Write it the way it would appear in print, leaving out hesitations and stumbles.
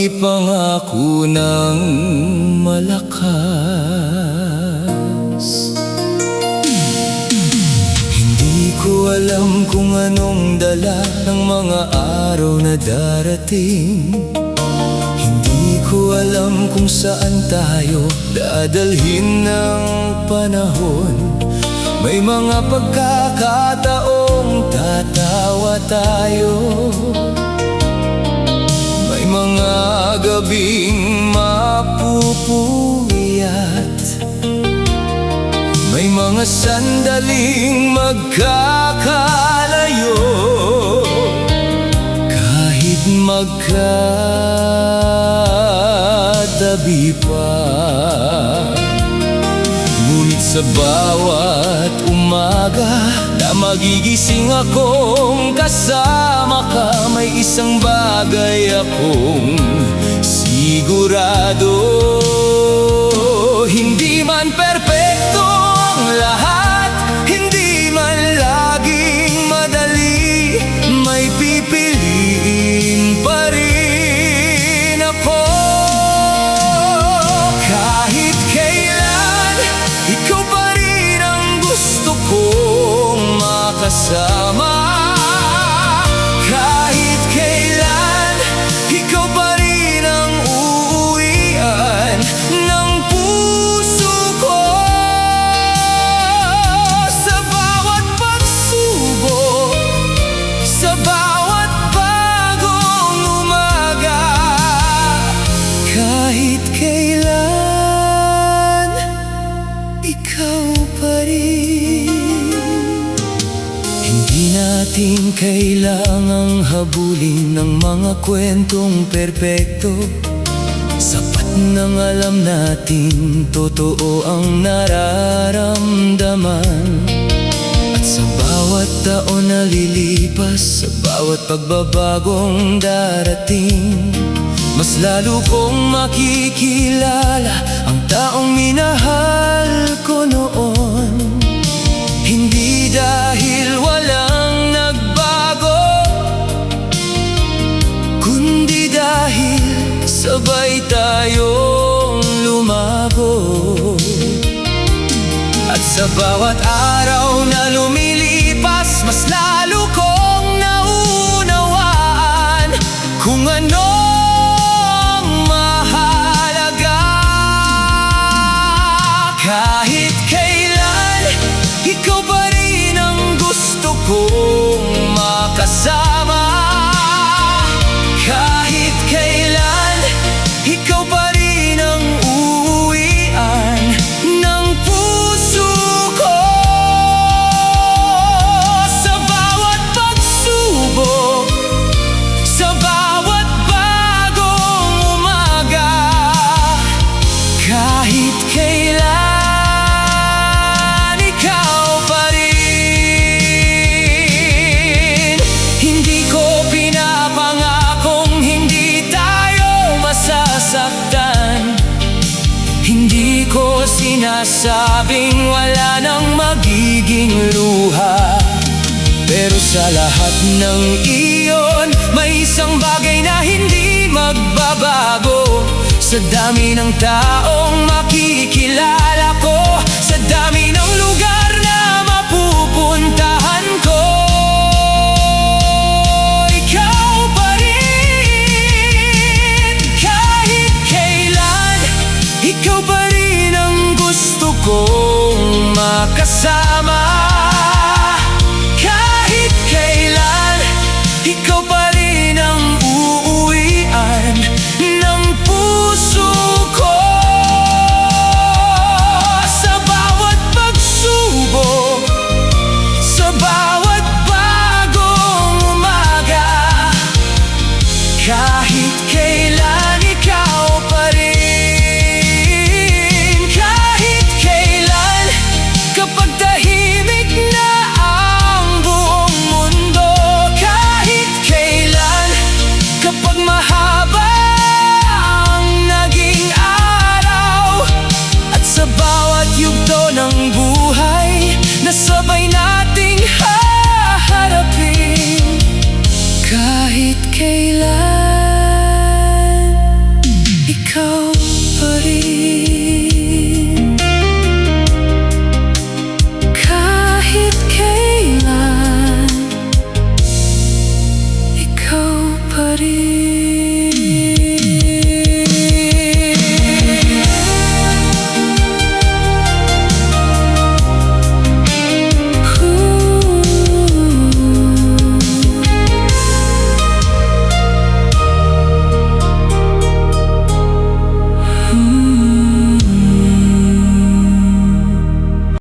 ipangako ng malakas. Hindi ko alam kung anong dala ng mga araw na darating. Hindi ko alam kung saan tayo dadalhin ng panahon. May mga pagkakataong tatawa tayo, may mga gabing mapupuyat, may mga sandaling magkakalayo. Kahit magkatabi pa, ngunit sa bawat umaga na magigising akong kasama ka, may isang bagay akong sigurado. Hindi man perpekto ang lahat, hindi man laging madali, may pipiliin pa rin ako. Kahit kailan, ikaw pa rin ang gusto kong makasama. Kahit kailan, ikaw pa rin ang uuwian ng puso ko. Sa bawat pagsubok, sa bawat bagong umaga, kahit kailan, ikaw pa rin. Hindi natin kailangang habulin ng mga kwentong perpekto. Sapat nang alam natin totoo ang nararamdaman. At sa bawat taon na lilipas, sa bawat pagbabagong darating, mas lalo kong makikilala ang taong minahal ko noon. Hindi dahil walang nagbago, kundi dahil sabay tayong lumago. At sa bawat araw na lumilipas, mas lalo kong naunawaan kung ano ang mahalaga. Kahit kailan, ikaw pa rin ang gusto kong makasama. Kahit kailan, ikaw pa rin ang uuwian ng puso ko. Sa bawat pagsubok, sa bawat bagong umaga, kahit kailan, hindi ko sinasabing wala nang magiging luha. Pero sa lahat ng iyon, may isang bagay na hindi magbabago. Sa dami ng taong makikilala